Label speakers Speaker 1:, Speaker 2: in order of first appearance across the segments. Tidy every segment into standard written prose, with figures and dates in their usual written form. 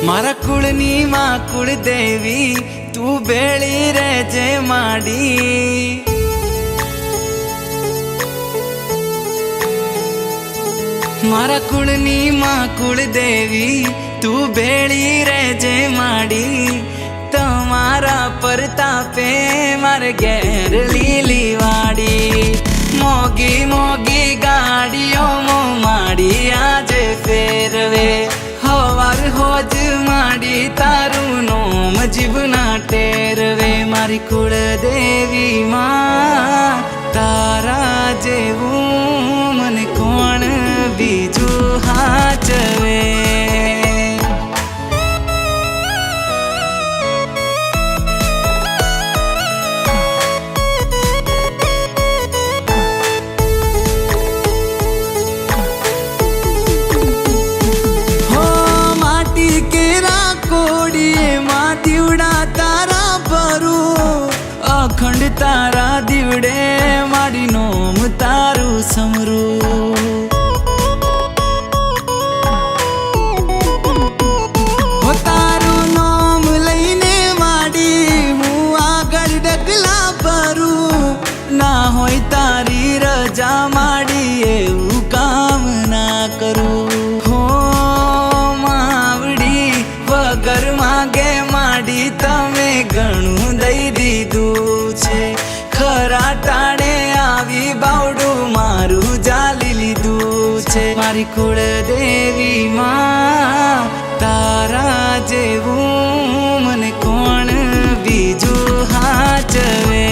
Speaker 1: મારા કુળની માં કુળદેવી તું બેળી રહેજે માડી મારા કુળની માં કુળદેવી તું બેળી રહેજે માડી તમારા પરતાપે મારે ઘેર લીલી વાડી મોગી મોગી ગાડીઓ માડી આજે ફેરવે હવાર હોજ માડી તારું નોમ જીવના ટેરવે મારી કુળદેવી માં તારા જેવું મને કોણ બીજું હાચવે અખંડ તારા દીવડે મારી નોમ તારું સમરું હો તારું નોમ લઈને માડી હું આગળ ડગલા ભરું ના હોય તારી રજા માડી એવું કામ ના કરું હો માવડી વગર માગે માડી તમે ઘણું દઈ દીધું છે ખરા ટાણે આવી બાવડું મારું જાલી લીધું છે મારી કુળદેવી માં તારા જેવું મને કોણ બીજું હાચવે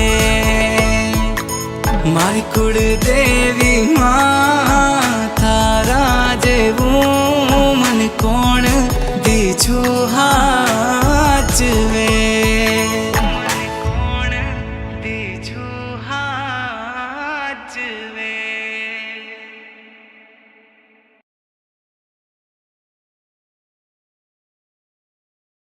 Speaker 1: મારી કુળદેવી માં તારા જેવું મને કોણ બીજું હાચવે